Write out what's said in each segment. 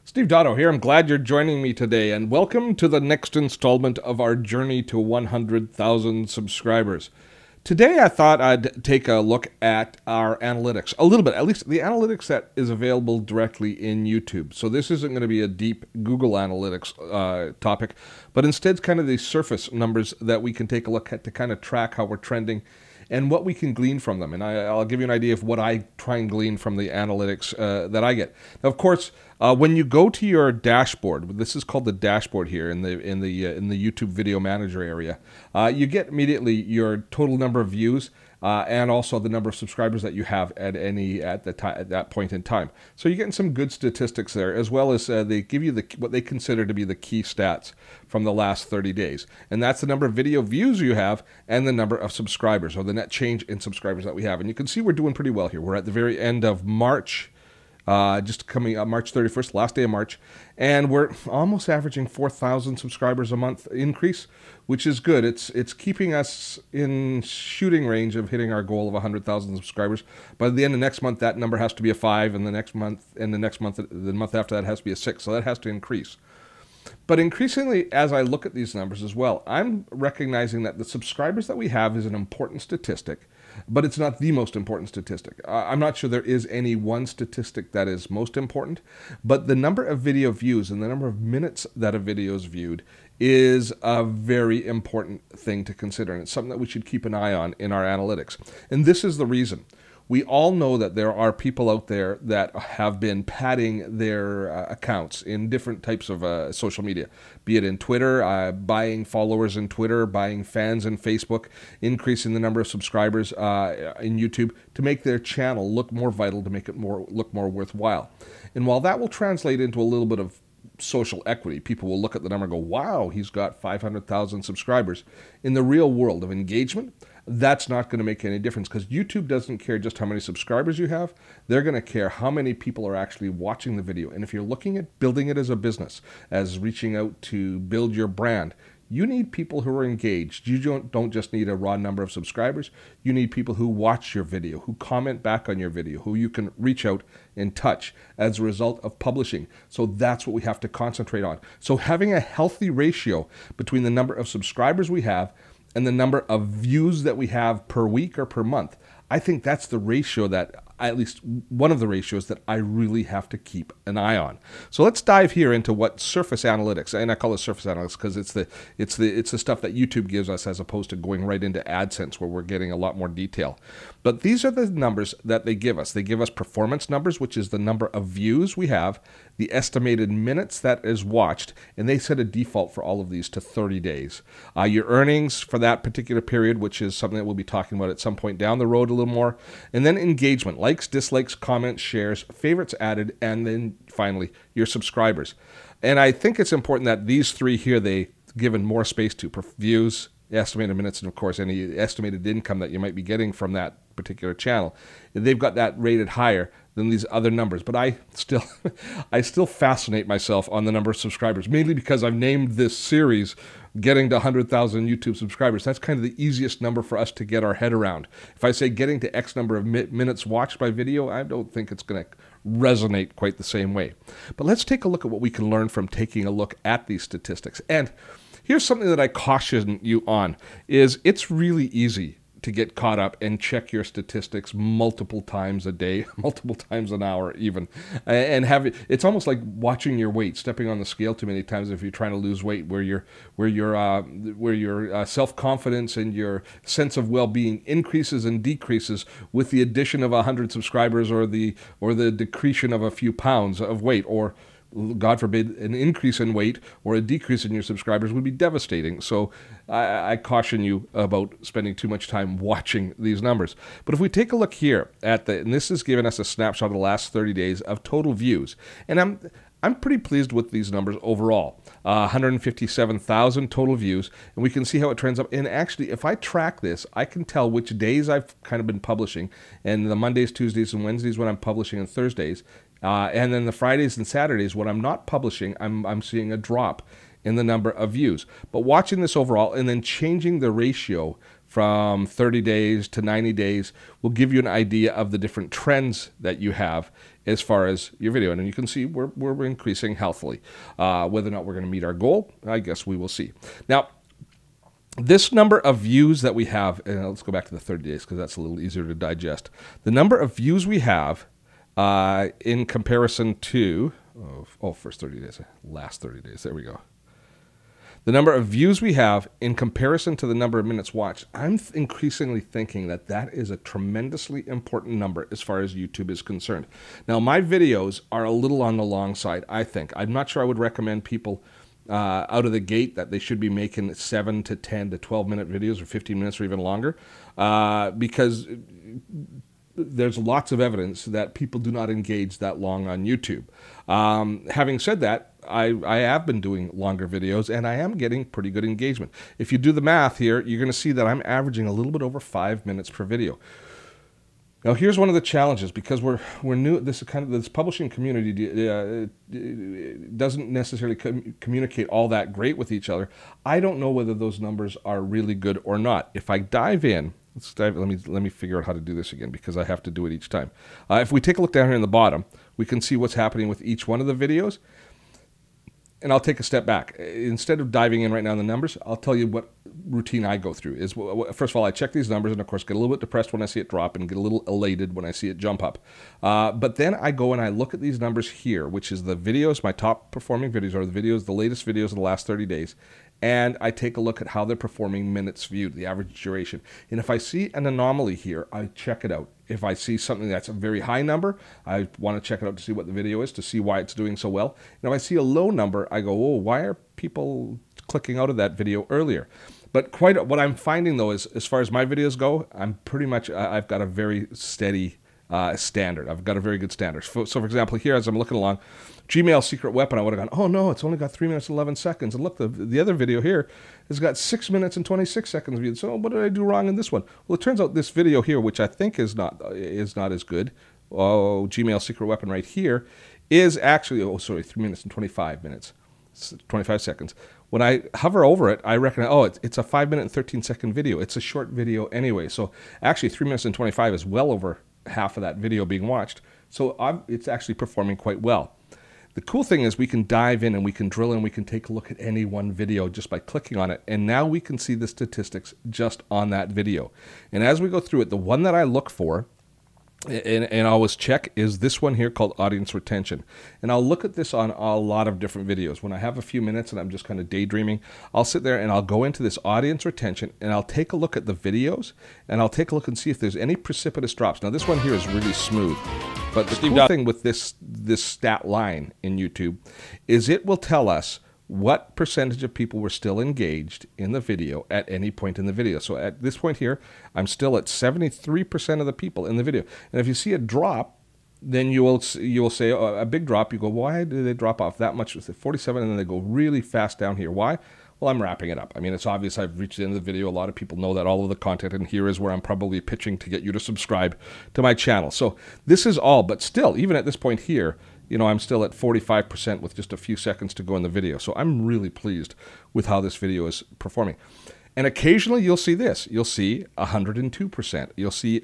Steve Dotto here. I'm glad you're joining me today, and welcome to the next installment of our journey to 100,000 subscribers. Today I thought I'd take a look at our analytics, a little bit, at least the analytics that is available directly in YouTube. So this isn't going to be a deep Google Analytics topic, but instead it's kind of the surface numbers that we can take a look at to kind of track how we're trending and what we can glean from them. And I'll give you an idea of what I try and glean from the analytics that I get. Now, of course, when you go to your dashboard, this is called the dashboard here in the YouTube Video Manager area, you get immediately your total number of views and also the number of subscribers that you have at that point in time. So you're getting some good statistics there, as well as they give you what they consider to be the key stats from the last 30 days. And that's the number of video views you have and the number of subscribers, or the net change in subscribers that we have. And you can see we're doing pretty well here. We're at the very end of March. Just coming up March 31st, last day of March, and we're almost averaging 4,000 subscribers a month increase, which is good. It's keeping us in shooting range of hitting our goal of 100,000 subscribers. By the end of next month, that number has to be a 5, and the next month, the month after that has to be a 6. So that has to increase. But increasingly, as I look at these numbers as well, I'm recognizing that the subscribers that we have is an important statistic, but it's not the most important statistic. I'm not sure there is any one statistic that is most important, but the number of video views and the number of minutes that a video is viewed is a very important thing to consider, and it's something that we should keep an eye on in our analytics. And this is the reason. We all know that there are people out there that have been padding their accounts in different types of social media, be it in Twitter, buying followers in Twitter, buying fans in Facebook, increasing the number of subscribers in YouTube to make their channel look more vital, to make it look more worthwhile. And while that will translate into a little bit of social equity, people will look at the number and go, wow, he's got 500,000 subscribers. In the real world of engagement, that's not going to make any difference, because YouTube doesn't care just how many subscribers you have. They're going to care how many people are actually watching the video. And if you're looking at building it as a business, as reaching out to build your brand, you need people who are engaged. You don't just need a raw number of subscribers. You need people who watch your video, who comment back on your video, who you can reach out and touch as a result of publishing. So that's what we have to concentrate on. So having a healthy ratio between the number of subscribers we have and the number of views that we have per week or per month, I think that's the ratio that, at least one of the ratios that I really have to keep an eye on. So let's dive here into what surface analytics, and I call it surface analytics because it's the stuff that YouTube gives us, as opposed to going right into AdSense where we're getting a lot more detail. But these are the numbers that they give us. They give us performance numbers, which is the number of views we have, the estimated minutes that is watched, and they set a default for all of these to 30 days. Your earnings for that particular period, which is something that we'll be talking about at some point down the road a little more, and then engagement, likes, dislikes, comments, shares, favorites added, and then finally your subscribers. And I think it's important that these three here, they given more space to views, estimated minutes, and of course any estimated income that you might be getting from that particular channel. They've got that rated higher than these other numbers, but I still fascinate myself on the number of subscribers, mainly because I've named this series Getting to 100,000 YouTube subscribers. That's kind of the easiest number for us to get our head around. If I say getting to X number of minutes watched by video, I don't think it's going to resonate quite the same way. But let's take a look at what we can learn from taking a look at these statistics. And here's something that I caution you on, is it's really easy to get caught up and check your statistics multiple times a day, multiple times an hour even, and it's almost like watching your weight, stepping on the scale too many times if you're trying to lose weight, where your self-confidence and your sense of well-being increases and decreases with the addition of 100 subscribers, or the decretion of a few pounds of weight, or God forbid, an increase in weight or a decrease in your subscribers would be devastating. So I caution you about spending too much time watching these numbers. But if we take a look here at and this has given us a snapshot of the last 30 days of total views, and I'm pretty pleased with these numbers overall. 157,000 total views, and we can see how it trends up. And actually, if I track this, I can tell which days I've kind of been publishing, and the Mondays, Tuesdays, and Wednesdays when I'm publishing, and Thursdays. And then the Fridays and Saturdays, when I'm not publishing, I'm seeing a drop in the number of views. But watching this overall and then changing the ratio from 30 days to 90 days will give you an idea of the different trends that you have as far as your video. And you can see we're increasing healthily. Whether or not we're going to meet our goal, I guess we will see. Now, this number of views that we have, and let's go back to the 30 days because that's a little easier to digest. The number of views we have in comparison to, first 30 days, last 30 days, there we go. The number of views we have in comparison to the number of minutes watched, I'm increasingly thinking that that is a tremendously important number as far as YouTube is concerned. Now, my videos are a little on the long side, I think. I'm not sure I would recommend people out of the gate that they should be making 7 to 10 to 12-minute videos or 15 minutes or even longer because there's lots of evidence that people do not engage that long on YouTube. Having said that, I have been doing longer videos and I am getting pretty good engagement. If you do the math here, you're going to see that I'm averaging a little bit over 5 minutes per video. Now, here's one of the challenges because we're new. This publishing community doesn't necessarily communicate all that great with each other. I don't know whether those numbers are really good or not. If I dive in, let me figure out how to do this again because I have to do it each time. If we take a look down here in the bottom, we can see what's happening with each one of the videos. And I'll take a step back. Instead of diving in right now in the numbers, I'll tell you what routine I go through. First of all, I check these numbers and, of course, get a little bit depressed when I see it drop and get a little elated when I see it jump up. But then I go and I look at these numbers here, which is the videos, my top performing videos, or the videos, the latest videos of the last 30 days. And I take a look at how they're performing minutes viewed, the average duration. And if I see an anomaly here, I check it out. If I see something that's a very high number, I want to check it out to see what the video is, to see why it's doing so well. And if I see a low number, I go, oh, why are people clicking out of that video earlier? But what I'm finding, though, is as far as my videos go, I'm pretty much, I've got a very steady standard. I've got a very good standard. So, for example, here as I'm looking along, Gmail secret weapon, I would have gone, oh no, it's only got 3 minutes and 11 seconds. And look, the other video here has got 6 minutes and 26 seconds viewed. So what did I do wrong in this one? Well, it turns out this video here, which I think is not as good, Gmail secret weapon right here, is actually, 3 minutes and 25 minutes, 25 seconds. When I hover over it, I recognize, it's a 5 minute and 13-second video. It's a short video anyway. So actually 3 minutes and 25 is well over half of that video being watched. So it's actually performing quite well. The cool thing is we can dive in and we can drill in, we can take a look at any one video just by clicking on it. And now we can see the statistics just on that video. And as we go through it, the one that I look for and always check is this one here called audience retention. And I'll look at this on a lot of different videos. When I have a few minutes and I'm just kind of daydreaming, I'll sit there and I'll go into this audience retention and I'll take a look at the videos and I'll take a look and see if there's any precipitous drops. Now this one here is really smooth, but the cool thing with this stat line in YouTube is it will tell us what percentage of people were still engaged in the video at any point in the video. So at this point here, I'm still at 73% of the people in the video. And if you see a drop, then you will say a big drop. You go, why did they drop off that much? 47, and then they go really fast down here. Why? Well, I'm wrapping it up. I mean, it's obvious I've reached the end of the video. A lot of people know that, all of the content, and here is where I'm probably pitching to get you to subscribe to my channel. So this is all, but still, even at this point here, you know, I'm still at 45% with just a few seconds to go in the video. So I'm really pleased with how this video is performing. And occasionally you'll see this. You'll see 102%. You'll see,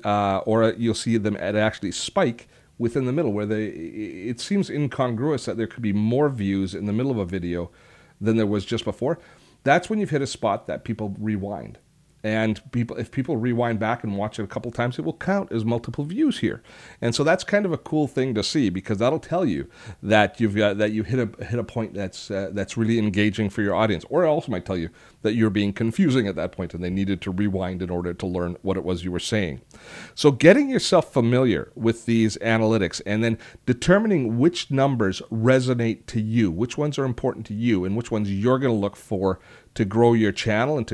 you'll see them actually spike within the middle, where it seems incongruous that there could be more views in the middle of a video than there was just before. That's when you've hit a spot that people rewind. And if people rewind back and watch it a couple times, it will count as multiple views here. And so that's kind of a cool thing to see, because that'll tell you that you hit a point that's really engaging for your audience. Or it also might tell you that you're being confusing at that point and they needed to rewind in order to learn what it was you were saying. So getting yourself familiar with these analytics and then determining which numbers resonate to you, which ones are important to you, and which ones you're going to look for to grow your channel and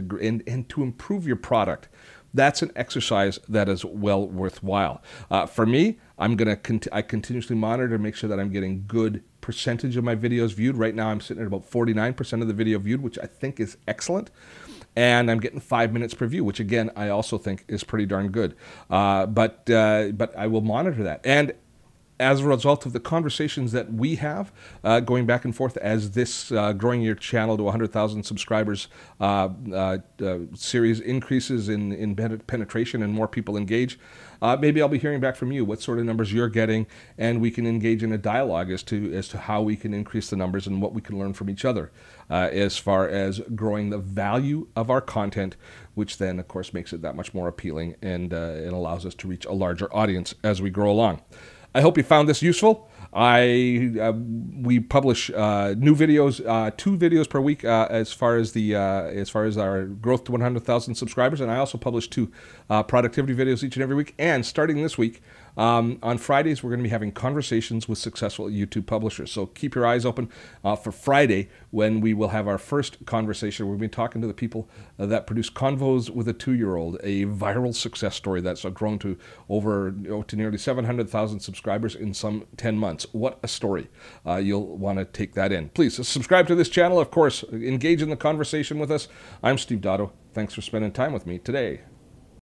to improve your product. That's an exercise that is well worthwhile. For me, I continuously monitor to make sure that I'm getting good percentage of my videos viewed. Right now, I'm sitting at about 49% of the video viewed, which I think is excellent. And I'm getting 5 minutes per view, which again, I also think is pretty darn good. But I will monitor that. And as a result of the conversations that we have going back and forth as this growing your channel to 100,000 subscribers series increases in penetration and more people engage, maybe I'll be hearing back from you what sort of numbers you're getting, and we can engage in a dialogue as to how we can increase the numbers and what we can learn from each other as far as growing the value of our content, which then of course makes it that much more appealing, and it allows us to reach a larger audience as we grow along. I hope you found this useful. We publish new videos, 2 videos per week as far as our growth to 100,000 subscribers, and I also publish 2 productivity videos each and every week. And starting this week, on Fridays, we're going to be having conversations with successful YouTube publishers. So keep your eyes open for Friday, when we will have our first conversation. We've been talking to the people that produce Convos with a 2-year-old, a viral success story that's grown to over to nearly 700,000 subscribers in some 10 months. What a story. You'll want to take that in. Please subscribe to this channel. Of course, engage in the conversation with us. I'm Steve Dotto. Thanks for spending time with me today.